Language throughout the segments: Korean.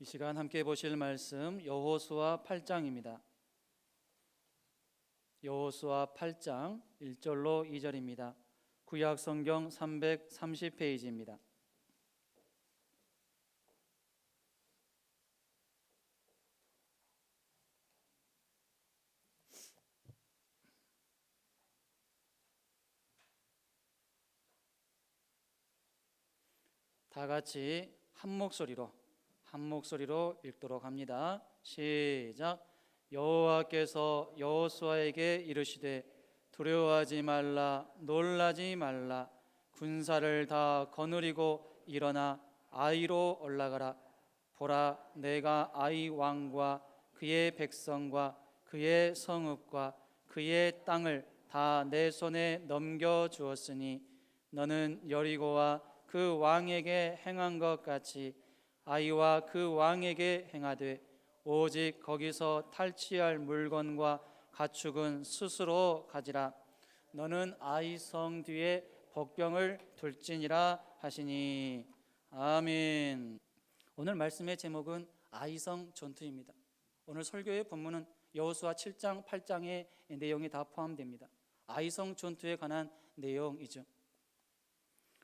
이 시간 함께 보실 말씀 여호수아 8장입니다. 여호수아 8장 1절로 2절입니다. 구약 성경 330페이지입니다. 다 같이 한 목소리로 읽도록 합니다. 시작. 여호와께서 여호수아에게 이르시되 두려워하지 말라, 놀라지 말라. 군사를 다 거느리고 일어나 아이로 올라가라. 보라, 내가 아이 왕과 그의 백성과 그의 성읍과 그의 땅을 다 내 손에 넘겨 주었으니 너는 여리고와 그 왕에게 행한 것 같이 아이와 그 왕에게 행하되 오직 거기서 탈취할 물건과 가축은 스스로 가지라. 너는 아이 성 뒤에 복병을 둘지니라 하시니. 아멘. 오늘 말씀의 제목은 아이성 전투입니다. 오늘 설교의 본문은 여호수아 7장 8장의 내용이 다 포함됩니다. 아이성 전투에 관한 내용이죠.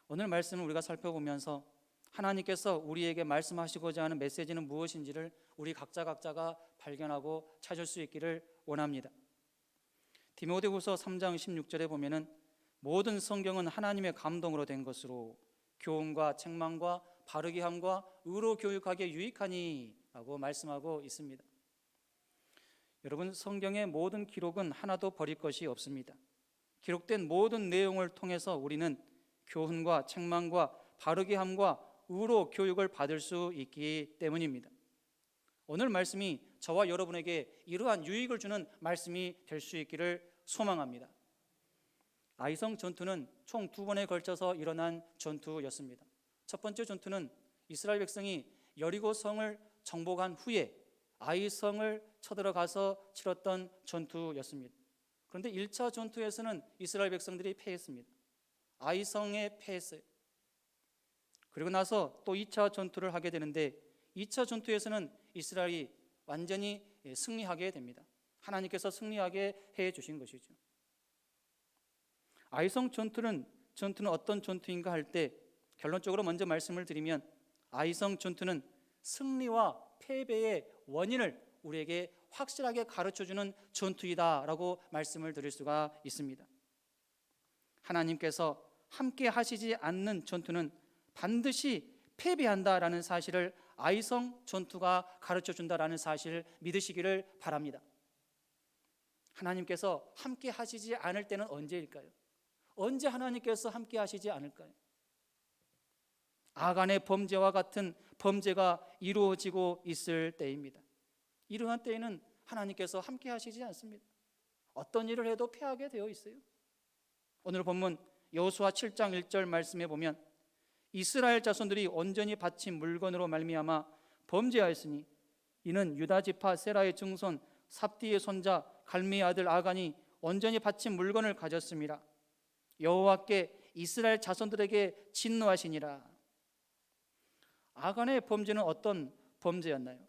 오늘 말씀을 우리가 살펴보면서 하나님께서 우리에게 말씀하시고자 하는 메시지는 무엇인지를 우리 각자가 발견하고 찾을 수 있기를 원합니다. 디모데후서 3장 16절에 보면은 모든 성경은 하나님의 감동으로 된 것으로 교훈과 책망과 바르게 함과 의로 교육하기에 유익하니 라고 말씀하고 있습니다. 여러분, 성경의 모든 기록은 하나도 버릴 것이 없습니다. 기록된 모든 내용을 통해서 우리는 교훈과 책망과 바르게 함과 의로 교육을 받을 수 있기 때문입니다. 오늘 말씀이 저와 여러분에게 이러한 유익을 주는 말씀이 될 수 있기를 소망합니다. 아이성 전투는 총 2번에 걸쳐서 일어난 전투였습니다. 첫 번째 전투는 이스라엘 백성이 여리고 성을 정복한 후에 아이성을 쳐들어가서 치렀던 전투였습니다. 그런데 1차 전투에서는 이스라엘 백성들이 패했습니다. 아이성에 패했어요. 그리고 나서 또 2차 전투를 하게 되는데 2차 전투에서는 이스라엘이 완전히 승리하게 됩니다. 하나님께서 승리하게 해 주신 것이죠. 아이성 전투는 어떤 전투인가 할 때 결론적으로 먼저 말씀을 드리면 아이성 전투는 승리와 패배의 원인을 우리에게 확실하게 가르쳐주는 전투이다라고 말씀을 드릴 수가 있습니다. 하나님께서 함께 하시지 않는 전투는 반드시 패배한다라는 사실을 아이성 전투가 가르쳐준다라는 사실을 믿으시기를 바랍니다. 하나님께서 함께 하시지 않을 때는 언제일까요? 언제 하나님께서 함께 하시지 않을까요? 아간의 범죄와 같은 범죄가 이루어지고 있을 때입니다. 이러한 때에는 하나님께서 함께 하시지 않습니다. 어떤 일을 해도 패하게 되어 있어요. 오늘 본문 여호수아 7장 1절 말씀에 보면 이스라엘 자손들이 온전히 바친 물건으로 말미암아 범죄하였으니 이는 유다 지파 세라의 증손 삽디의 손자 갈미의 아들 아간이 온전히 바친 물건을 가졌습니다. 여호와께 이스라엘 자손들에게 진노하시니라. 아간의 범죄는 어떤 범죄였나요?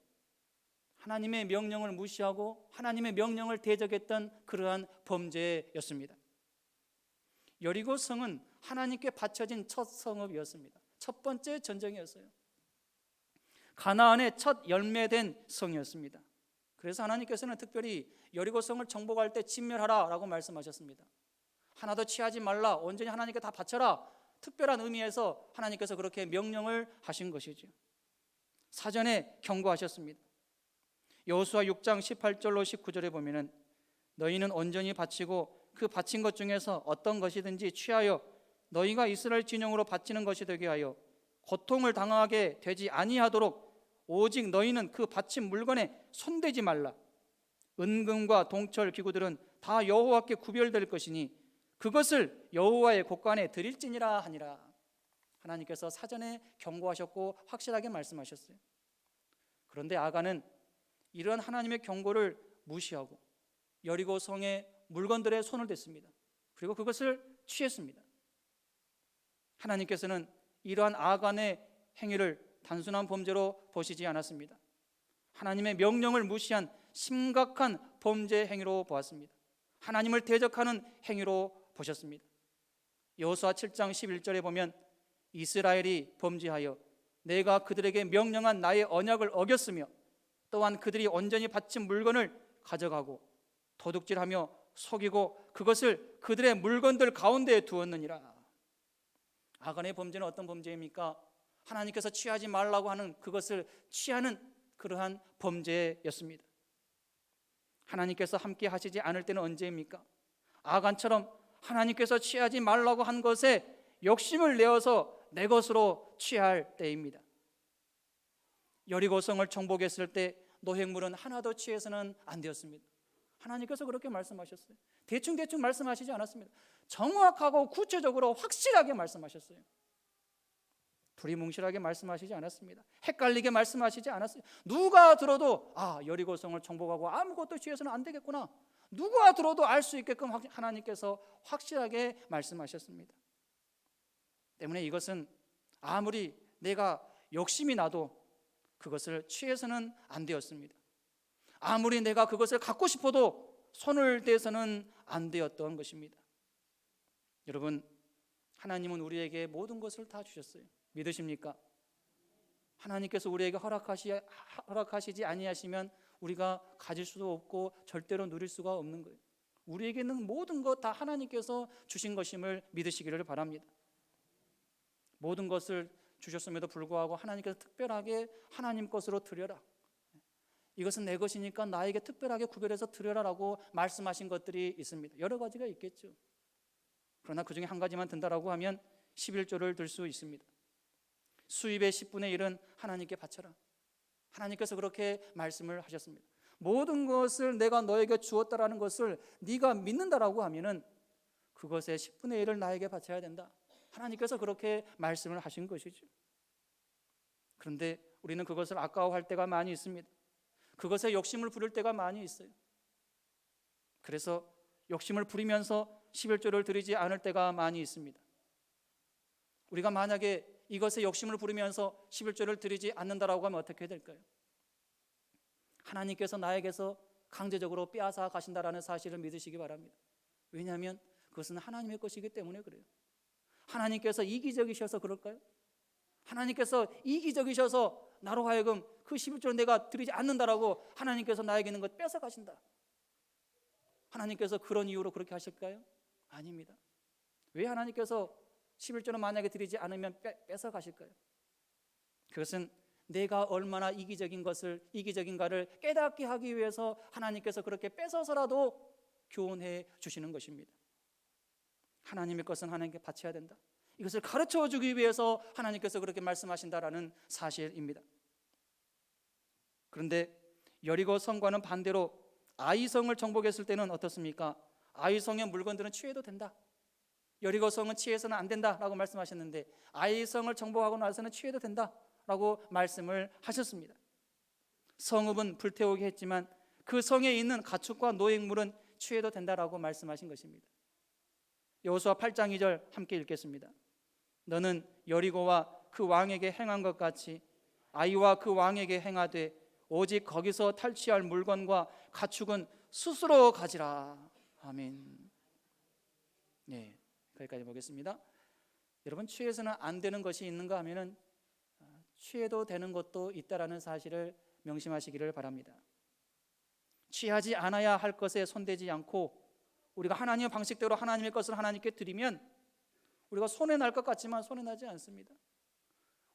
하나님의 명령을 무시하고 하나님의 명령을 대적했던 그러한 범죄였습니다. 여리고 성은 하나님께 바쳐진 첫 성읍이었습니다. 첫 번째 전쟁이었어요. 가나안의 첫 열매된 성이었습니다. 그래서 하나님께서는 특별히 여리고 성을 정복할 때 진멸하라라고 말씀하셨습니다. 하나도 취하지 말라, 온전히 하나님께 다 바쳐라. 특별한 의미에서 하나님께서 그렇게 명령을 하신 것이죠. 사전에 경고하셨습니다. 여호수아 6장 18절로 19절에 보면은 너희는 온전히 바치고 그 바친 것 중에서 어떤 것이든지 취하여 너희가 이스라엘 진영으로 바치는 것이 되게 하여 고통을 당하게 되지 아니하도록 오직 너희는 그 바친 물건에 손대지 말라. 은금과 동철 기구들은 다 여호와께 구별될 것이니 그것을 여호와의 곳간에 드릴지니라 하니라. 하나님께서 사전에 경고하셨고 확실하게 말씀하셨어요. 그런데 아간은 이러한 하나님의 경고를 무시하고 여리고 성의 물건들에 손을 댔습니다. 그리고 그것을 취했습니다. 하나님께서는 이러한 아간의 행위를 단순한 범죄로 보시지 않았습니다. 하나님의 명령을 무시한 심각한 범죄 행위로 보았습니다. 하나님을 대적하는 행위로 보셨습니다. 여호수아 7장 11절에 보면 이스라엘이 범죄하여 내가 그들에게 명령한 나의 언약을 어겼으며 또한 그들이 온전히 바친 물건을 가져가고 도둑질하며 속이고 그것을 그들의 물건들 가운데에 두었느니라. 아간의 범죄는 어떤 범죄입니까? 하나님께서 취하지 말라고 하는 그것을 취하는 그러한 범죄였습니다. 하나님께서 함께 하시지 않을 때는 언제입니까? 아간처럼 하나님께서 취하지 말라고 한 것에 욕심을 내어서 내 것으로 취할 때입니다. 여리고성을 정복했을 때 노획물은 하나도 취해서는 안 되었습니다. 하나님께서 그렇게 말씀하셨어요. 대충 말씀하시지 않았습니다. 정확하고 구체적으로 확실하게 말씀하셨어요. 두리뭉실하게 말씀하시지 않았습니다. 헷갈리게 말씀하시지 않았어요. 누가 들어도 여리고성을 정복하고 아무것도 취해서는 안 되겠구나, 누가 들어도 알 수 있게끔 하나님께서 확실하게 말씀하셨습니다. 때문에 이것은 아무리 내가 욕심이 나도 그것을 취해서는 안 되었습니다. 아무리 내가 그것을 갖고 싶어도 손을 대서는 안 되었던 것입니다. 여러분, 하나님은 우리에게 모든 것을 다 주셨어요. 믿으십니까? 하나님께서 우리에게 허락하시지 아니하시면 우리가 가질 수도 없고 절대로 누릴 수가 없는 거예요. 우리에게는 모든 것 다 하나님께서 주신 것임을 믿으시기를 바랍니다. 모든 것을 주셨음에도 불구하고 하나님께서 특별하게 하나님 것으로 드려라, 이것은 내 것이니까 나에게 특별하게 구별해서 드려라라고 말씀하신 것들이 있습니다. 여러 가지가 있겠죠. 그러나 그 중에 한 가지만 든다라고 하면 11조를 들 수 있습니다. 수입의 10분의 1은 하나님께 바쳐라. 하나님께서 그렇게 말씀을 하셨습니다. 모든 것을 내가 너에게 주었다라는 것을 네가 믿는다라고 하면은 그것의 10분의 1을 나에게 바쳐야 된다. 하나님께서 그렇게 말씀을 하신 것이죠. 그런데 우리는 그것을 아까워할 때가 많이 있습니다. 그것에 욕심을 부릴 때가 많이 있어요. 그래서 욕심을 부리면서 11조를 드리지 않을 때가 많이 있습니다. 우리가 만약에 이것에 욕심을 부리면서 11조를 드리지 않는다라고 하면 어떻게 될까요? 하나님께서 나에게서 강제적으로 빼앗아 가신다라는 사실을 믿으시기 바랍니다. 왜냐하면 그것은 하나님의 것이기 때문에 그래요. 하나님께서 이기적이셔서 그럴까요? 하나님께서 이기적이셔서 나로 하여금 그 11조를 내가 드리지 않는다라고 하나님께서 나에게 있는 것 뺏어 가신다, 하나님께서 그런 이유로 그렇게 하실까요? 아닙니다. 왜 하나님께서 11조는 만약에 드리지 않으면 뺏어 가실까요? 그것은 내가 얼마나 이기적인가를 깨닫게 하기 위해서 하나님께서 그렇게 뺏어서라도 교훈해 주시는 것입니다. 하나님의 것은 하나님께 바쳐야 된다, 이것을 가르쳐 주기 위해서 하나님께서 그렇게 말씀하신다라는 사실입니다. 그런데 여리고 성과는 반대로 아이성을 정복했을 때는 어떻습니까? 아이성의 물건들은 취해도 된다, 여리고 성은 취해서는 안 된다라고 말씀하셨는데 아이성을 정복하고 나서는 취해도 된다라고 말씀을 하셨습니다. 성읍은 불태우게 했지만 그 성에 있는 가축과 노획물은 취해도 된다라고 말씀하신 것입니다. 여호수아 8장 2절 함께 읽겠습니다. 너는 여리고와 그 왕에게 행한 것 같이 아이와 그 왕에게 행하되 오직 거기서 탈취할 물건과 가축은 스스로 가지라. 아멘. 네, 거기까지 보겠습니다. 여러분, 취해서는 안 되는 것이 있는가 하면은 취해도 되는 것도 있다라는 사실을 명심하시기를 바랍니다. 취하지 않아야 할 것에 손대지 않고 우리가 하나님의 방식대로 하나님의 것을 하나님께 드리면 우리가 손해 날 것 같지만 손해 나지 않습니다.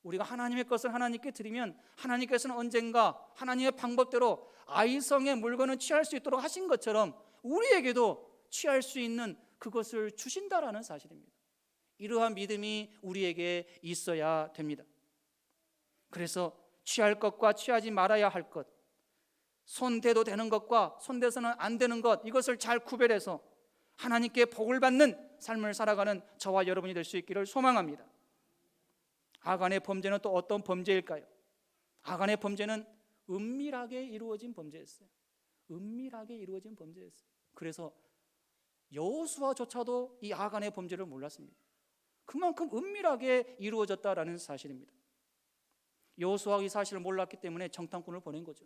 우리가 하나님의 것을 하나님께 드리면 하나님께서는 언젠가 하나님의 방법대로 아이성의 물건은 취할 수 있도록 하신 것처럼 우리에게도 취할 수 있는 그것을 주신다라는 사실입니다. 이러한 믿음이 우리에게 있어야 됩니다. 그래서 취할 것과 취하지 말아야 할 것, 손대도 되는 것과 손대서는 안 되는 것, 이것을 잘 구별해서 하나님께 복을 받는 삶을 살아가는 저와 여러분이 될 수 있기를 소망합니다. 아간의 범죄는 또 어떤 범죄일까요? 아간의 범죄는 은밀하게 이루어진 범죄였어요. 은밀하게 이루어진 범죄였어요. 그래서 여호수아조차도 이 아간의 범죄를 몰랐습니다. 그만큼 은밀하게 이루어졌다라는 사실입니다. 여호수아가 이 사실을 몰랐기 때문에 정탐꾼을 보낸 거죠.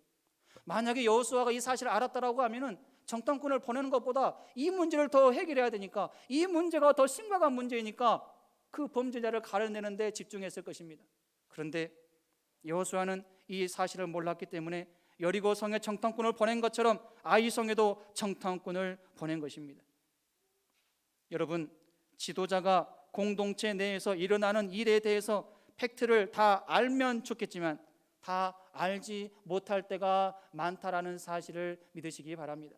만약에 여호수아가 이 사실을 알았다라고 하면은 정탐꾼을 보내는 것보다 이 문제를 더 해결해야 되니까, 이 문제가 더 심각한 문제이니까 그 범죄자를 가려내는 데 집중했을 것입니다. 그런데 여호수아는 이 사실을 몰랐기 때문에 여리고 성에 정탐꾼을 보낸 것처럼 아이 성에도 정탐꾼을 보낸 것입니다. 여러분, 지도자가 공동체 내에서 일어나는 일에 대해서 팩트를 다 알면 좋겠지만 다 알지 못할 때가 많다라는 사실을 믿으시기 바랍니다.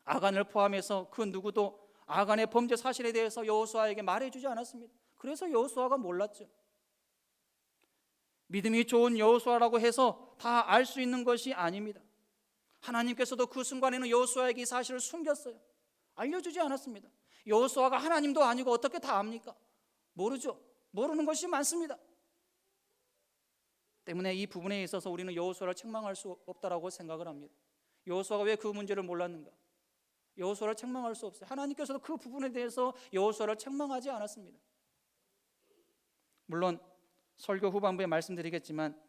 아간을 포함해서 그 누구도 아간의 범죄 사실에 대해서 여호수아에게 말해주지 않았습니다. 그래서 여호수아가 몰랐죠. 믿음이 좋은 여호수아라고 해서 다 알 수 있는 것이 아닙니다. 하나님께서도 그 순간에는 여호수아에게 이 사실을 숨겼어요. 알려주지 않았습니다. 여호수아가 하나님도 아니고 어떻게 다 압니까? 모르죠. 모르는 것이 많습니다. 때문에 이 부분에 있어서 우리는 여호수아를 책망할 수 없다라고 생각을 합니다. 여호수아가 왜 그 문제를 몰랐는가? 여호수아를 책망할 수 없어요. 하나님께서도 그 부분에 대해서 여호수아를 책망하지 않았습니다. 물론 설교 후반부에 말씀드리겠지만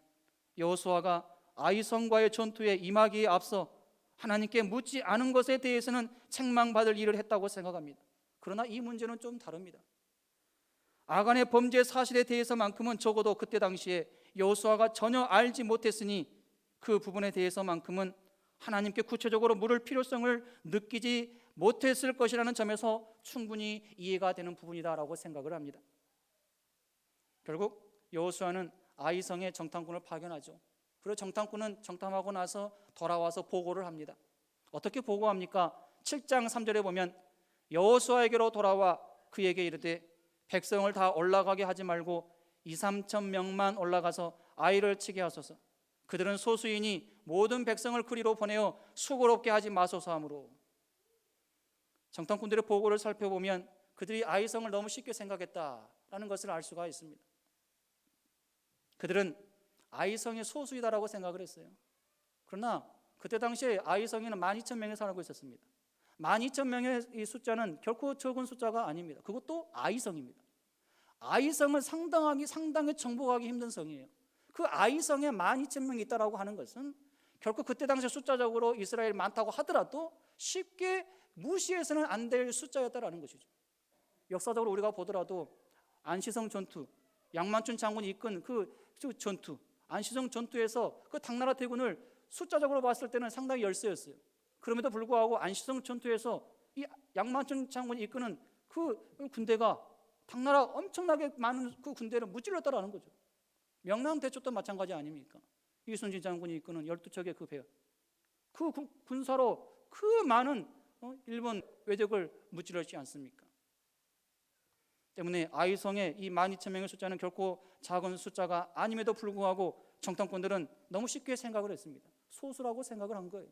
여호수아가 아이성과의 전투에 임하기에 앞서 하나님께 묻지 않은 것에 대해서는 책망받을 일을 했다고 생각합니다. 그러나 이 문제는 좀 다릅니다. 아간의 범죄 사실에 대해서만큼은 적어도 그때 당시에 여호수아가 전혀 알지 못했으니 그 부분에 대해서만큼은 하나님께 구체적으로 물을 필요성을 느끼지 못했을 것이라는 점에서 충분히 이해가 되는 부분이다라고 생각을 합니다. 결국 여호수아는 아이성에 정탐꾼을 파견하죠. 그리고 정탐꾼은 정탐하고 나서 돌아와서 보고를 합니다. 어떻게 보고합니까? 7장 3절에 보면 여호수아에게로 돌아와 그에게 이르되 백성을 다 올라가게 하지 말고 2-3천 명만 올라가서 아이를 치게 하소서. 그들은 소수이니 모든 백성을 그리로 보내어 수고롭게 하지 마소서 하므로. 정탐꾼들의 보고를 살펴보면 그들이 아이성을 너무 쉽게 생각했다라는 것을 알 수가 있습니다. 그들은 아이성의 소수이다라고 생각을 했어요. 그러나 그때 당시에 아이성에는 12,000명이 살고 있었습니다. 12,000명의 이 숫자는 결코 적은 숫자가 아닙니다. 그것도 아이성입니다. 아이성은 상당히 정복하기 힘든 성이에요. 그 아이성에 12,000명이 있다라고 하는 것은 결코 그때 당시 숫자적으로 이스라엘 많다고 하더라도 쉽게 무시해서는 안 될 숫자였다라는 것이죠. 역사적으로 우리가 보더라도 안시성 전투, 양만춘 장군이 이끈 그 전투, 안시성 전투에서 그 당나라 대군을 숫자적으로 봤을 때는 상당히 열세였어요. 그럼에도 불구하고 안시성 전투에서 이 양만춘 장군이 이끄는 그 군대가 당나라 엄청나게 많은 그 군대를 무찔렀다라는 거죠. 명랑대첩도 마찬가지 아닙니까? 이순신 장군이 이끄는 12척의 그 배, 그 군사로 그 많은 일본 외적을 무찔렀지 않습니까? 때문에 아이성의 이 12,000명의 숫자는 결코 작은 숫자가 아님에도 불구하고 정탐꾼들은 너무 쉽게 생각을 했습니다. 소수라고 생각을 한 거예요.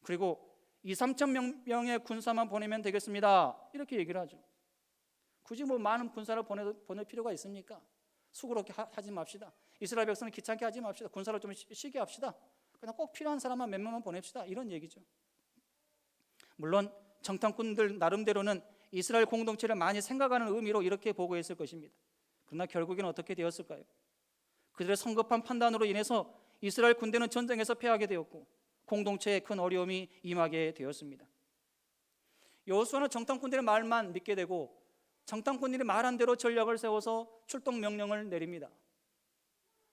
그리고 2-3천 명의 군사만 보내면 되겠습니다, 이렇게 얘기를 하죠. 굳이 뭐 많은 군사를 보낼 필요가 있습니까? 수고롭게 하지 맙시다. 이스라엘 백성은 귀찮게 하지 맙시다. 군사를 좀 쉬게 합시다. 그냥 꼭 필요한 사람만 몇 명만 보냅시다, 이런 얘기죠. 물론 정탐꾼들 나름대로는 이스라엘 공동체를 많이 생각하는 의미로 이렇게 보고했을 것입니다. 그러나 결국에는 어떻게 되었을까요? 그들의 성급한 판단으로 인해서 이스라엘 군대는 전쟁에서 패하게 되었고 공동체에 큰 어려움이 임하게 되었습니다. 여호수아는 정탐꾼들의 말만 믿게 되고 정탐꾼들이 말한 대로 전략을 세워서 출동 명령을 내립니다.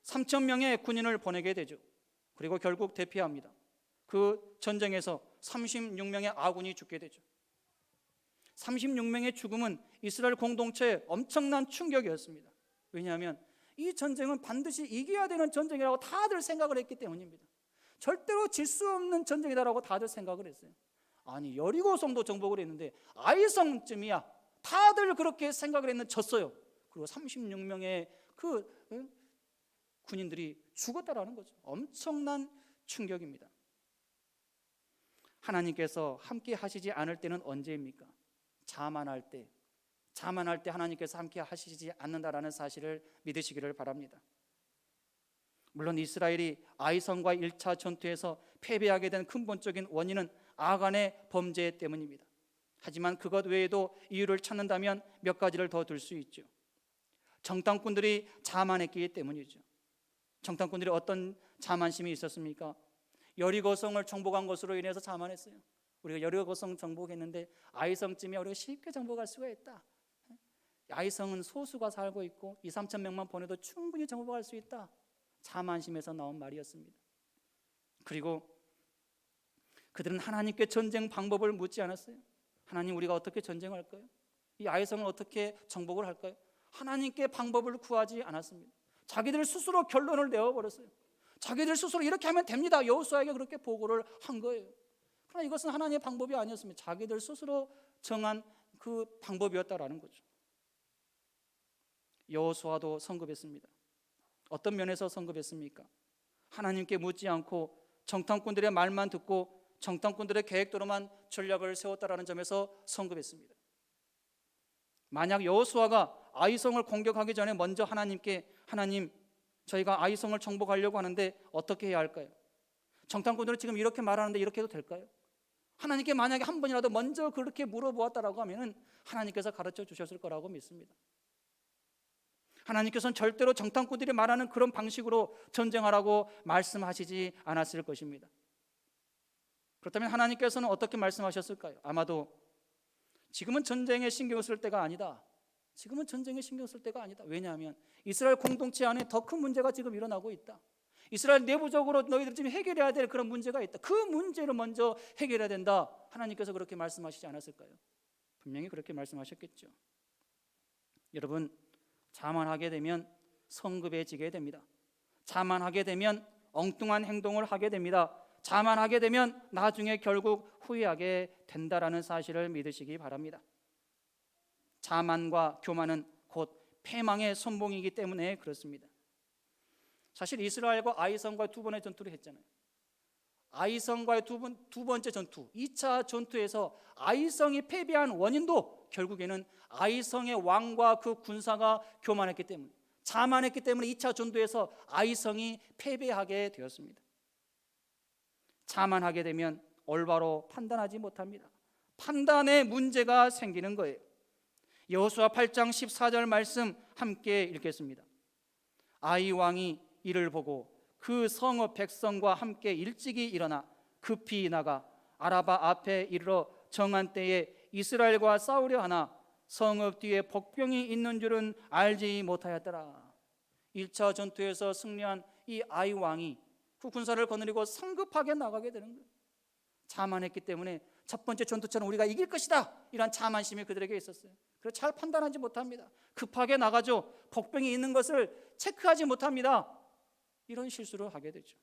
3,000명의 군인을 보내게 되죠. 그리고 결국 대피합니다. 그 전쟁에서 36명의 아군이 죽게 되죠. 36명의 죽음은 이스라엘 공동체에 엄청난 충격이었습니다. 왜냐하면 이 전쟁은 반드시 이겨야 되는 전쟁이라고 다들 생각을 했기 때문입니다. 절대로 질 수 없는 전쟁이다라고 다들 생각을 했어요. 아니, 여리고성도 정복을 했는데 아이성쯤이야 다들 그렇게 생각을 했는데 졌어요. 그리고 36명의 그 군인들이 죽었다라는 거죠. 엄청난 충격입니다. 하나님께서 함께 하시지 않을 때는 언제입니까? 자만할 때 하나님께서 함께 하시지 않는다라는 사실을 믿으시기를 바랍니다. 물론 이스라엘이 아이성과 1차 전투에서 패배하게 된 근본적인 원인은 아간의 범죄 때문입니다. 하지만 그것 외에도 이유를 찾는다면 몇 가지를 더 들 수 있죠. 정탐꾼들이 자만했기 때문이죠. 정탐꾼들이 어떤 자만심이 있었습니까? 여리고성을 정복한 것으로 인해서 자만했어요. 우리가 여리고성 정복했는데 아이성쯤에 우리가 쉽게 정복할 수가 있다. 아이성은 소수가 살고 있고 2, 3천 명만 보내도 충분히 정복할 수 있다. 자만심에서 나온 말이었습니다. 그리고 그들은 하나님께 전쟁 방법을 묻지 않았어요. 하나님, 우리가 어떻게 전쟁할까요? 이 아이성을 어떻게 정복을 할까요? 하나님께 방법을 구하지 않았습니다. 자기들 스스로 결론을 내어버렸어요. 자기들 스스로 이렇게 하면 됩니다. 여호수아에게 그렇게 보고를 한 거예요. 그러나 이것은 하나님의 방법이 아니었습니다. 자기들 스스로 정한 그 방법이었다라는 거죠. 여호수아도 성급했습니다. 어떤 면에서 성급했습니까? 하나님께 묻지 않고 정탐꾼들의 말만 듣고 정탐꾼들의 계획대로만 전략을 세웠다라는 점에서 성급했습니다. 만약 여호수아가 아이성을 공격하기 전에 먼저 하나님께, 하나님, 저희가 아이성을 정복하려고 하는데 어떻게 해야 할까요? 정탐꾼들은 지금 이렇게 말하는데 이렇게 해도 될까요? 하나님께 만약에 한 번이라도 먼저 그렇게 물어보았다라고 하면은 하나님께서 가르쳐 주셨을 거라고 믿습니다. 하나님께서는 절대로 정탐꾼들이 말하는 그런 방식으로 전쟁하라고 말씀하시지 않았을 것입니다. 그렇다면 하나님께서는 어떻게 말씀하셨을까요? 아마도 지금은 전쟁에 신경 쓸 때가 아니다. 지금은 전쟁에 신경 쓸 때가 아니다. 왜냐하면 이스라엘 공동체 안에 더 큰 문제가 지금 일어나고 있다. 이스라엘 내부적으로 너희들 지금 해결해야 될 그런 문제가 있다. 그 문제를 먼저 해결해야 된다. 하나님께서 그렇게 말씀하시지 않았을까요? 분명히 그렇게 말씀하셨겠죠. 여러분, 자만하게 되면 성급해지게 됩니다. 자만하게 되면 엉뚱한 행동을 하게 됩니다. 자만하게 되면 나중에 결국 후회하게 된다라는 사실을 믿으시기 바랍니다. 자만과 교만은 곧 패망의 선봉이기 때문에 그렇습니다. 사실 이스라엘과 아이성과의 두 번의 전투를 했잖아요. 아이성과의 두 번째 전투, 2차 전투에서 아이성이 패배한 원인도 결국에는 아이성의 왕과 그 군사가 교만했기 때문에, 자만했기 때문에 2차 전투에서 아이성이 패배하게 되었습니다. 자만하게 되면 올바로 판단하지 못합니다. 판단에 문제가 생기는 거예요. 여호수아 8장 14절 말씀 함께 읽겠습니다. 아이 왕이 이를 보고 그 성읍 백성과 함께 일찍이 일어나 급히 나가 아라바 앞에 이르러 정한 때에 이스라엘과 싸우려 하나 성읍 뒤에 복병이 있는 줄은 알지 못하였더라. 1차 전투에서 승리한 이 아이 왕이 그 군사를 거느리고 성급하게 나가게 되는 거예요. 자만했기 때문에 첫 번째 전투처럼 우리가 이길 것이다, 이런 자만심이 그들에게 있었어요. 그래서 잘 판단하지 못합니다. 급하게 나가죠. 복병이 있는 것을 체크하지 못합니다. 이런 실수를 하게 되죠.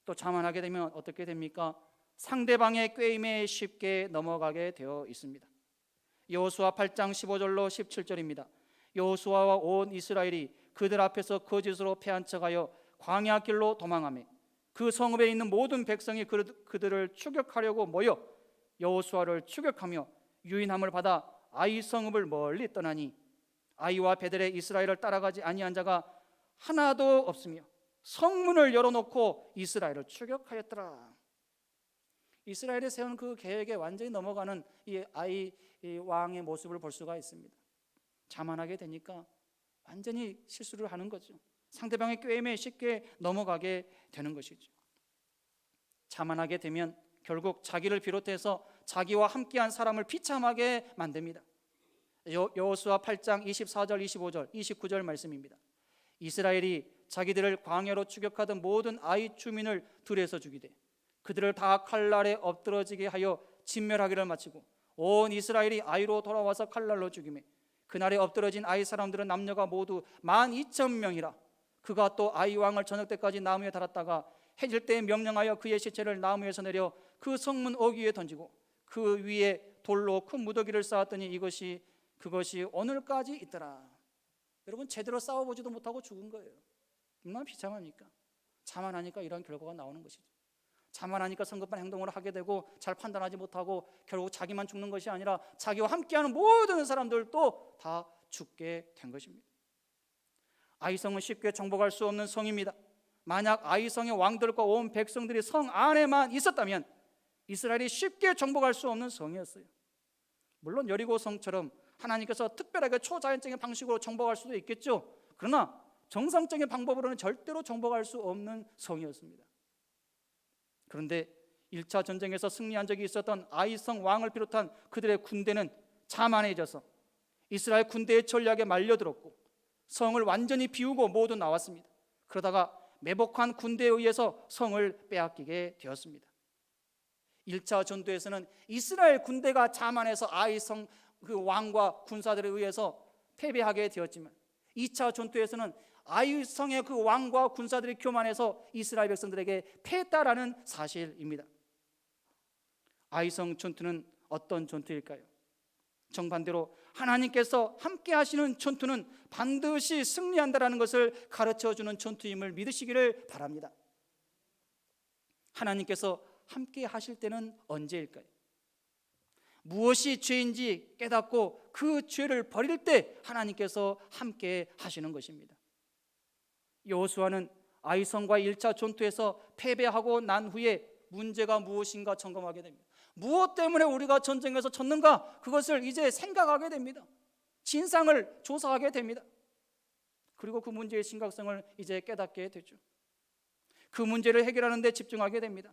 또 자만하게 되면 어떻게 됩니까? 상대방의 꾀임에 쉽게 넘어가게 되어 있습니다. 여호수아 8장 15절로 17절입니다. 여호수아와 온 이스라엘이 그들 앞에서 거짓으로 패한 척하여 광야 길로 도망하며 그 성읍에 있는 모든 백성이 그들을 추격하려고 모여 여호수아를 추격하며 유인함을 받아 아이 성읍을 멀리 떠나니 아이와 베델에 이스라엘을 따라가지 아니한 자가 하나도 없으며 성문을 열어놓고 이스라엘을 추격하였더라. 이스라엘이 세운 그 계획에 완전히 넘어가는 이 아이 왕의 모습을 볼 수가 있습니다. 자만하게 되니까 완전히 실수를 하는 거죠. 상대방의 꾀임에 쉽게 넘어가게 되는 것이죠. 자만하게 되면 결국 자기를 비롯해서 자기와 함께한 사람을 비참하게 만듭니다. 여호수아 8장 24절, 25절, 29절 말씀입니다. 이스라엘이 자기들을 광야로 추격하던 모든 아이 주민을 들에서 죽이되 그들을 다 칼날에 엎드러지게 하여 진멸하기를 마치고 온 이스라엘이 아이로 돌아와서 칼날로 죽이매 그날에 엎드러진 아이 사람들은 남녀가 모두 12,000명이라. 그가 또 아이 왕을 저녁 때까지 나무에 달았다가 해질 때에 명령하여 그의 시체를 나무에서 내려 그 성문 어귀에 던지고 그 위에 돌로 큰 무더기를 쌓았더니 그것이 오늘까지 있더라. 여러분, 제대로 싸워보지도 못하고 죽은 거예요. 얼마나 비참합니까? 자만하니까 이런 결과가 나오는 것이죠. 자만하니까 성급한 행동을 하게 되고 잘 판단하지 못하고 결국 자기만 죽는 것이 아니라 자기와 함께하는 모든 사람들도 다 죽게 된 것입니다. 아이성은 쉽게 정복할 수 없는 성입니다. 만약 아이성의 왕들과 온 백성들이 성 안에만 있었다면 이스라엘이 쉽게 정복할 수 없는 성이었어요. 물론 여리고 성처럼 하나님께서 특별하게 초자연적인 방식으로 정복할 수도 있겠죠. 그러나 정상적인 방법으로는 절대로 정복할 수 없는 성이었습니다. 그런데 1차 전쟁에서 승리한 적이 있었던 아이성 왕을 비롯한 그들의 군대는 자만해져서 이스라엘 군대의 전략에 말려들었고 성을 완전히 비우고 모두 나왔습니다. 그러다가 매복한 군대에 의해서 성을 빼앗기게 되었습니다. 1차 전투에서는 이스라엘 군대가 자만해서 아이성 그 왕과 군사들에 의해서 패배하게 되었지만 2차 전투에서는 아이성의 그 왕과 군사들이 교만해서 이스라엘 백성들에게 패했다라는 사실입니다. 아이성 전투는 어떤 전투일까요? 정반대로 하나님께서 함께 하시는 전투는 반드시 승리한다라는 것을 가르쳐주는 전투임을 믿으시기를 바랍니다. 하나님께서 함께 하실 때는 언제일까요? 무엇이 죄인지 깨닫고 그 죄를 버릴 때 하나님께서 함께 하시는 것입니다. 여호수아는 아이성과 1차 전투에서 패배하고 난 후에 문제가 무엇인가 점검하게 됩니다. 무엇 때문에 우리가 전쟁에서 졌는가? 그것을 이제 생각하게 됩니다. 진상을 조사하게 됩니다. 그리고 그 문제의 심각성을 이제 깨닫게 되죠. 그 문제를 해결하는 데 집중하게 됩니다.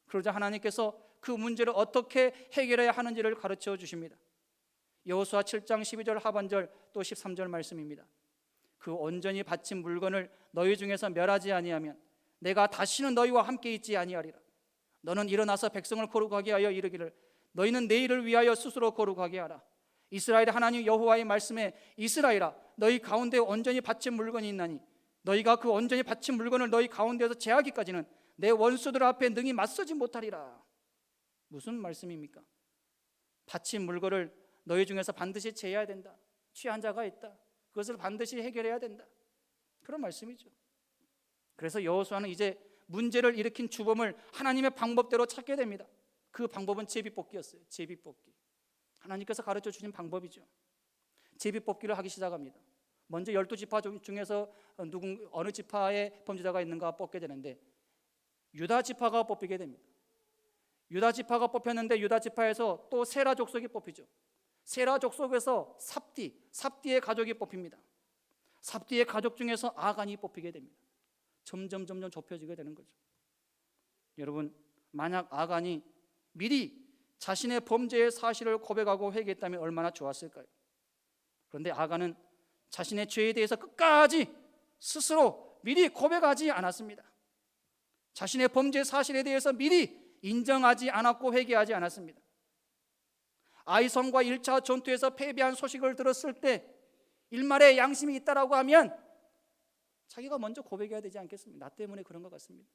그러자 하나님께서 그 문제를 어떻게 해결해야 하는지를 가르쳐 주십니다. 여호수아 7장 12절 하반절 또 13절 말씀입니다. 그 온전히 바친 물건을 너희 중에서 멸하지 아니하면 내가 다시는 너희와 함께 있지 아니하리라. 너는 일어나서 백성을 거룩하게 하여 이르기를 너희는 내일을 위하여 스스로 거룩하게 하라. 이스라엘의 하나님 여호와의 말씀에 이스라엘아 너희 가운데 온전히 바친 물건이 있나니 너희가 그 온전히 바친 물건을 너희 가운데에서 제하기까지는 내 원수들 앞에 능히 맞서지 못하리라. 무슨 말씀입니까? 바친 물건을 너희 중에서 반드시 제해야 된다. 취한 자가 있다. 그것을 반드시 해결해야 된다. 그런 말씀이죠. 그래서 여호수아는 이제 문제를 일으킨 주범을 하나님의 방법대로 찾게 됩니다. 그 방법은 제비뽑기였어요. 제비뽑기. 하나님께서 가르쳐 주신 방법이죠. 제비뽑기를 하기 시작합니다. 먼저 12지파 중에서 어느 지파에 범죄자가 있는가 뽑게 되는데 유다 지파가 뽑히게 됩니다. 유다 지파가 뽑혔는데 유다 지파에서 또 세라 족속이 뽑히죠. 세라 족속에서 삽디의 가족이 뽑힙니다. 삽디의 가족 중에서 아간이 뽑히게 됩니다. 점점 좁혀지게 되는 거죠. 여러분, 만약 아간이 미리 자신의 범죄의 사실을 고백하고 회개했다면 얼마나 좋았을까요? 그런데 아간은 자신의 죄에 대해서 끝까지 스스로 미리 고백하지 않았습니다. 자신의 범죄 사실에 대해서 미리 인정하지 않았고 회개하지 않았습니다. 아이성과 1차 전투에서 패배한 소식을 들었을 때 일말의 양심이 있다라고 하면 자기가 먼저 고백해야 되지 않겠습니까? 나 때문에 그런 것 같습니다.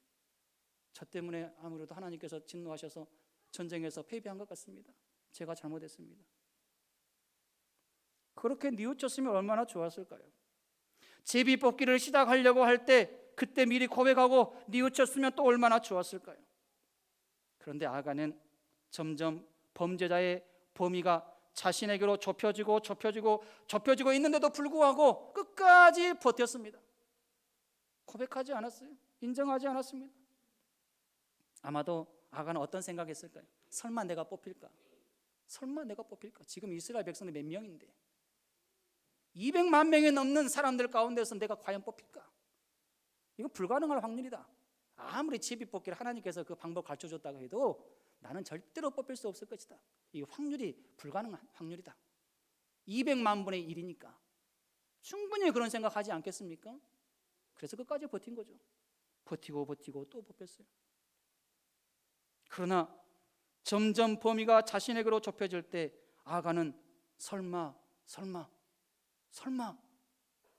저 때문에 아무래도 하나님께서 진노하셔서 전쟁에서 패배한 것 같습니다. 제가 잘못했습니다. 그렇게 뉘우쳤으면 얼마나 좋았을까요? 제비뽑기를 시작하려고 할 때 그때 미리 고백하고 뉘우쳤으면 또 얼마나 좋았을까요? 그런데 아간은 점점 범죄자의 범위가 자신에게로 좁혀지고 있는데도 불구하고 끝까지 버텼습니다. 고백하지 않았어요. 인정하지 않았습니다. 아마도 아간은 어떤 생각했을까요? 설마 내가 뽑힐까? 지금 이스라엘 백성들 몇 명인데 200만 명이 넘는 사람들 가운데서 내가 과연 뽑힐까? 이거 불가능할 확률이다. 아무리 제비뽑기를 하나님께서 그 방법 가르쳐줬다고 해도 나는 절대로 뽑힐 수 없을 것이다. 이 확률이 불가능한 확률이다. 200만 분의 1이니까 충분히 그런 생각하지 않겠습니까? 그래서 끝까지 버틴 거죠. 버티고 또 뽑혔어요. 그러나 점점 범위가 자신에게로 좁혀질 때 아간은 설마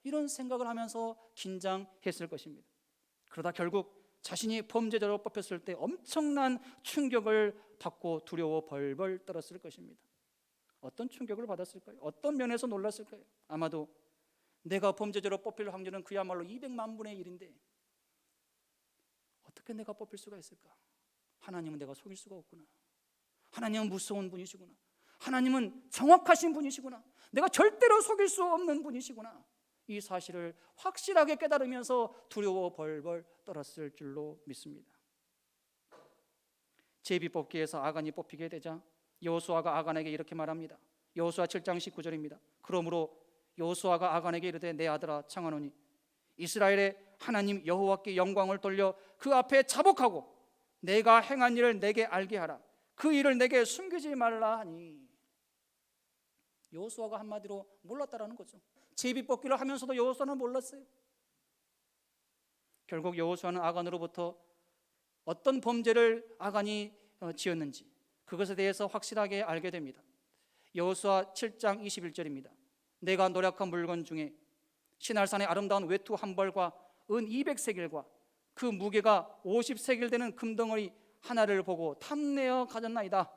이런 생각을 하면서 긴장했을 것입니다. 그러다 결국 자신이 범죄자로 뽑혔을 때 엄청난 충격을 받고 두려워 벌벌 떨었을 것입니다. 어떤 충격을 받았을까요? 어떤 면에서 놀랐을까요? 아마도 내가 범죄자로 뽑힐 확률은 그야말로 200만 분의 1인데 어떻게 내가 뽑힐 수가 있을까? 하나님은 내가 속일 수가 없구나. 하나님은 무서운 분이시구나. 하나님은 정확하신 분이시구나. 내가 절대로 속일 수 없는 분이시구나. 이 사실을 확실하게 깨달으면서 두려워 벌벌 떨었을 줄로 믿습니다. 제비뽑기에서 아간이 뽑히게 되자 여호수아가 아간에게 이렇게 말합니다. 여호수아 7장 19절입니다. 그러므로 여호수아가 아간에게 이르되 내 아들아 청하노니 이스라엘의 하나님 여호와께 영광을 돌려 그 앞에 자복하고 내가 행한 일을 내게 알게 하라. 그 일을 내게 숨기지 말라 하니. 여호수아가 한마디로 몰랐다라는 거죠. 제비뽑기를 하면서도 여호수아는 몰랐어요. 결국 여호수아는 아간으로부터 어떤 범죄를 아간이 지었는지 그것에 대해서 확실하게 알게 됩니다. 여호수아 7장 21절입니다. 내가 노력한 물건 중에 시날산의 아름다운 외투 한 벌과 은 200세겔과 그 무게가 50세겔 되는 금덩어리 하나를 보고 탐내어 가졌나이다.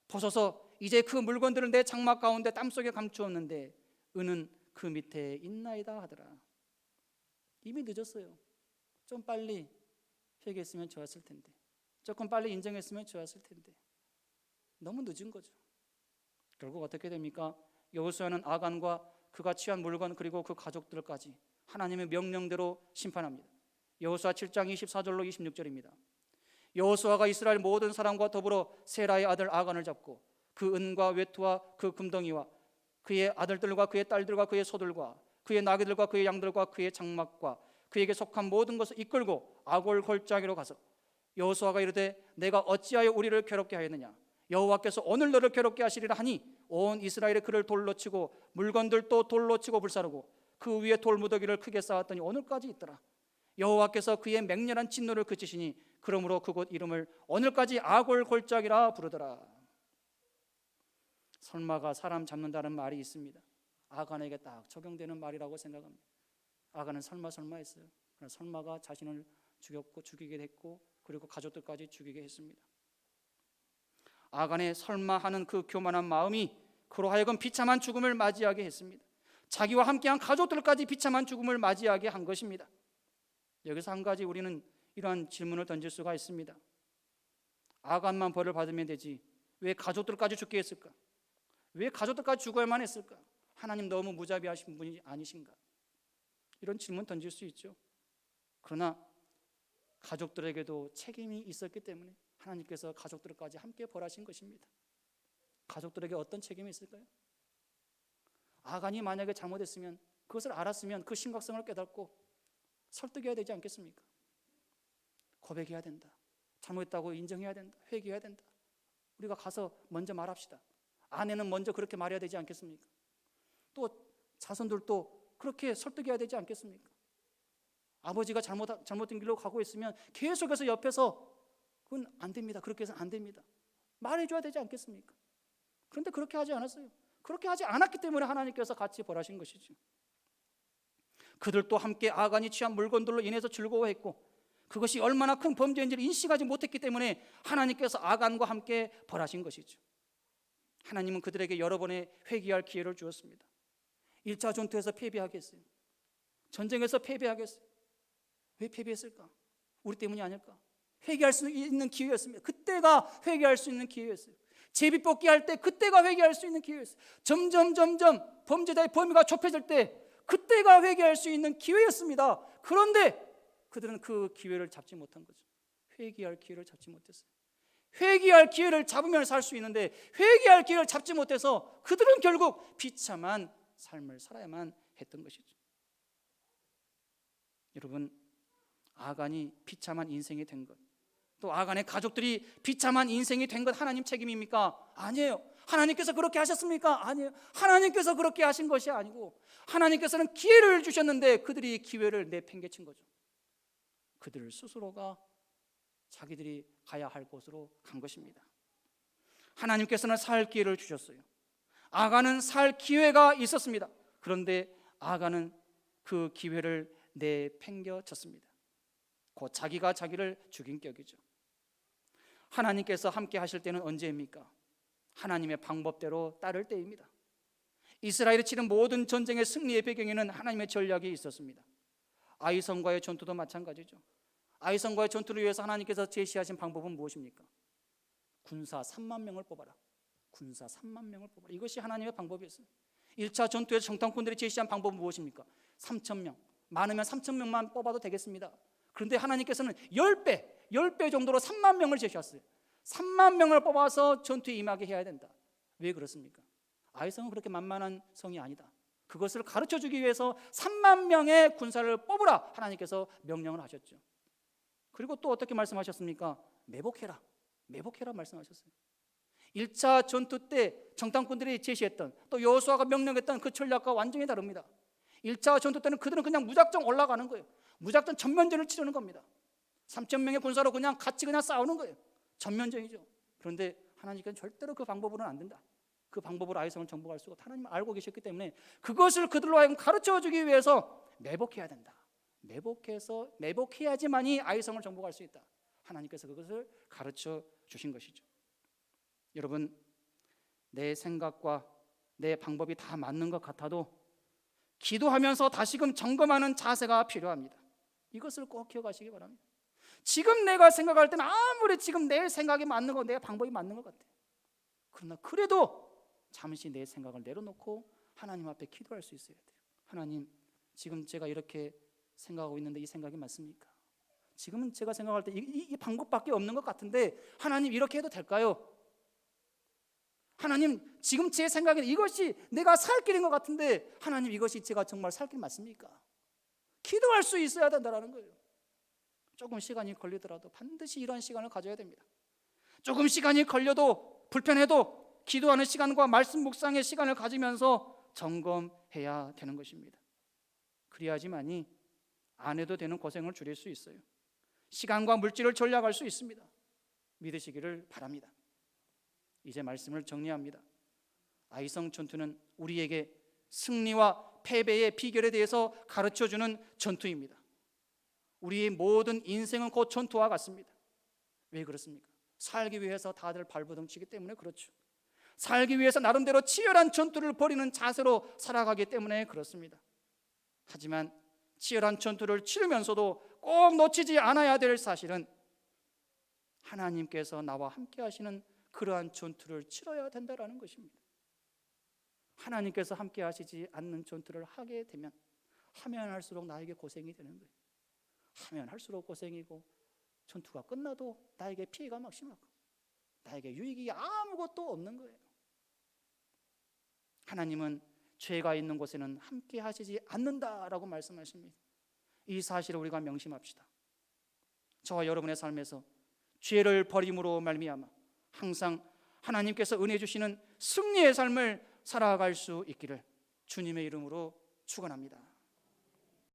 보소서 이제 그 물건들을 내 장막 가운데 땀속에 감추었는데 은은 그 밑에 있나이다 하더라. 이미 늦었어요. 좀 빨리 회개했으면 좋았을 텐데, 조금 빨리 인정했으면 좋았을 텐데 너무 늦은 거죠. 결국 어떻게 됩니까? 여호수아는 아간과 그가 취한 물건 그리고 그 가족들까지 하나님의 명령대로 심판합니다. 여호수아 7장 24절로 26절입니다. 여호수아가 이스라엘 모든 사람과 더불어 세라의 아들 아간을 잡고 그 은과 외투와 그 금덩이와 그의 아들들과 그의 딸들과 그의 소들과 그의 나귀들과 그의 양들과 그의 장막과 그에게 속한 모든 것을 이끌고 아골 골짜기로 가서 여호수아가 이르되 내가 어찌하여 우리를 괴롭게 하였느냐? 여호와께서 오늘 너를 괴롭게 하시리라 하니 온 이스라엘의 그를 돌로 치고 물건들도 돌로 치고 불사르고 그 위에 돌무더기를 크게 쌓았더니 오늘까지 있더라. 여호와께서 그의 맹렬한 진노를 그치시니 그러므로 그곳 이름을 오늘까지 아골 골짜기라 부르더라. 설마가 사람 잡는다는 말이 있습니다. 아간에게 딱 적용되는 말이라고 생각합니다. 아간은 설마 했어요. 그러나 설마가 자신을 죽이게 했고 그리고 가족들까지 죽이게 했습니다. 아간의 설마하는 그 교만한 마음이 그로 하여금 비참한 죽음을 맞이하게 했습니다. 자기와 함께한 가족들까지 비참한 죽음을 맞이하게 한 것입니다. 여기서 한 가지 우리는 이러한 질문을 던질 수가 있습니다. 아간만 벌을 받으면 되지 왜 가족들까지 죽게 했을까? 왜 가족들까지 죽어야만 했을까? 하나님 너무 무자비하신 분이 아니신가? 이런 질문 던질 수 있죠. 그러나 가족들에게도 책임이 있었기 때문에 하나님께서 가족들까지 함께 벌하신 것입니다. 가족들에게 어떤 책임이 있을까요? 아간이 만약에 잘못했으면 그것을 알았으면 그 심각성을 깨닫고 설득해야 되지 않겠습니까? 고백해야 된다. 잘못했다고 인정해야 된다. 회개해야 된다. 우리가 가서 먼저 말합시다. 아내는 먼저 그렇게 말해야 되지 않겠습니까? 또 자손들도 그렇게 설득해야 되지 않겠습니까? 아버지가 잘못된 길로 가고 있으면 계속해서 옆에서 그건 안 됩니다. 그렇게 해서는 안 됩니다. 말해줘야 되지 않겠습니까? 그런데 그렇게 하지 않았어요. 그렇게 하지 않았기 때문에 하나님께서 같이 벌하신 것이죠. 그들도 함께 아간이 취한 물건들로 인해서 즐거워했고 그것이 얼마나 큰 범죄인지를 인식하지 못했기 때문에 하나님께서 아간과 함께 벌하신 것이죠. 하나님은 그들에게 여러 번의 회개할 기회를 주었습니다. 1차 전투에서 패배하게 했어요. 전쟁에서 패배하게 했어요. 왜 패배했을까? 우리 때문이 아닐까? 회개할 수 있는 기회였습니다. 그때가 회개할 수 있는 기회였어요. 제비뽑기 할 때 그때가 회개할 수 있는 기회였어요. 점점 범죄자의 범위가 좁혀질 때 그때가 회개할 수 있는 기회였습니다. 그런데 그들은 그 기회를 잡지 못한 거죠. 회개할 기회를 잡지 못했어요. 회개할 기회를 잡으면 살 수 있는데 회개할 기회를 잡지 못해서 그들은 결국 비참한 삶을 살아야만 했던 것이죠. 여러분, 아간이 비참한 인생이 된 것, 또 아간의 가족들이 비참한 인생이 된 것 하나님 책임입니까? 아니에요. 하나님께서 그렇게 하셨습니까? 아니에요. 하나님께서 그렇게 하신 것이 아니고 하나님께서는 기회를 주셨는데 그들이 기회를 내팽개친 거죠. 그들 스스로가 자기들이 가야 할 곳으로 간 것입니다. 하나님께서는 살 기회를 주셨어요. 아간은 살 기회가 있었습니다. 그런데 아간은 그 기회를 내팽개쳤습니다. 곧 자기가 자기를 죽인 격이죠. 하나님께서 함께 하실 때는 언제입니까? 하나님의 방법대로 따를 때입니다. 이스라엘이 치른 모든 전쟁의 승리의 배경에는 하나님의 전략이 있었습니다. 아이성과의 전투도 마찬가지죠. 아이성과의 전투를 위해서 하나님께서 제시하신 방법은 무엇입니까? 군사 3만 명을 뽑아라. 군사 3만 명을 뽑아라. 이것이 하나님의 방법이었어요. 1차 전투에서 정탐꾼들이 제시한 방법은 무엇입니까? 3천 명. 많으면 3천 명만 뽑아도 되겠습니다. 그런데 하나님께서는 10배 정도로 3만 명을 제시했어요. 3만 명을 뽑아서 전투에 임하게 해야 된다. 왜 그렇습니까? 아이성은 그렇게 만만한 성이 아니다. 그것을 가르쳐주기 위해서 3만 명의 군사를 뽑으라 하나님께서 명령을 하셨죠. 그리고 또 어떻게 말씀하셨습니까? 매복해라 말씀하셨어요. 1차 전투 때 정탐꾼들이 제시했던, 또 여호수아가 명령했던 그 전략과 완전히 다릅니다. 1차 전투 때는 그들은 그냥 무작정 올라가는 거예요. 무작정 전면전을 치르는 겁니다. 3천 명의 군사로 그냥 같이 그냥 싸우는 거예요. 전면전이죠. 그런데 하나님께서는 절대로 그 방법으로는 안 된다. 그 방법으로 아이성을 정복할 수 없고 하나님은 알고 계셨기 때문에 그것을 그들로 하여금 가르쳐주기 위해서 매복해야 된다. 매복해야지만이 아이성을 정복할 수 있다. 하나님께서 그것을 가르쳐 주신 것이죠. 여러분, 내 생각과 내 방법이 다 맞는 것 같아도 기도하면서 다시금 점검하는 자세가 필요합니다. 이것을 꼭 기억하시기 바랍니다. 지금 내가 생각할 때는 아무리 지금 내 생각이 맞는 거, 내 방법이 맞는 것 같아요. 그러나 그래도 잠시 내 생각을 내려놓고 하나님 앞에 기도할 수 있어야 돼요. 하나님, 지금 제가 이렇게 생각하고 있는데 이 생각이 맞습니까? 지금은 제가 생각할 때 이 방법밖에 없는 것 같은데 하나님, 이렇게 해도 될까요? 하나님, 지금 제 생각에는 이것이 내가 살 길인 것 같은데 하나님, 이것이 제가 정말 살 길 맞습니까? 기도할 수 있어야 된다는 거예요. 조금 시간이 걸리더라도 반드시 이런 시간을 가져야 됩니다. 조금 시간이 걸려도 불편해도 기도하는 시간과 말씀 묵상의 시간을 가지면서 점검해야 되는 것입니다. 그래야지만이 안 해도 되는 고생을 줄일 수 있어요. 시간과 물질을 절약할 수 있습니다. 믿으시기를 바랍니다. 이제 말씀을 정리합니다. 아이성 전투는 우리에게 승리와 패배의 비결에 대해서 가르쳐주는 전투입니다. 우리의 모든 인생은 곧 전투와 같습니다. 왜 그렇습니까? 살기 위해서 다들 발버둥치기 때문에 그렇죠. 살기 위해서 나름대로 치열한 전투를 벌이는 자세로 살아가기 때문에 그렇습니다. 하지만 치열한 전투를 치르면서도 꼭 놓치지 않아야 될 사실은 하나님께서 나와 함께 하시는 그러한 전투를 치러야 된다는 것입니다. 하나님께서 함께 하시지 않는 전투를 하게 되면 하면 할수록 나에게 고생이 되는 거예요. 하면 할수록 고생이고 전투가 끝나도 나에게 피해가 막심하고 나에게 유익이 아무것도 없는 거예요. 하나님은 죄가 있는 곳에는 함께 하시지 않는다라고 말씀하십니다. 이 사실을 우리가 명심합시다. 저와 여러분의 삶에서 죄를 버림으로 말미암아 항상 하나님께서 은혜 주시는 승리의 삶을 살아갈 수 있기를 주님의 이름으로 축원합니다.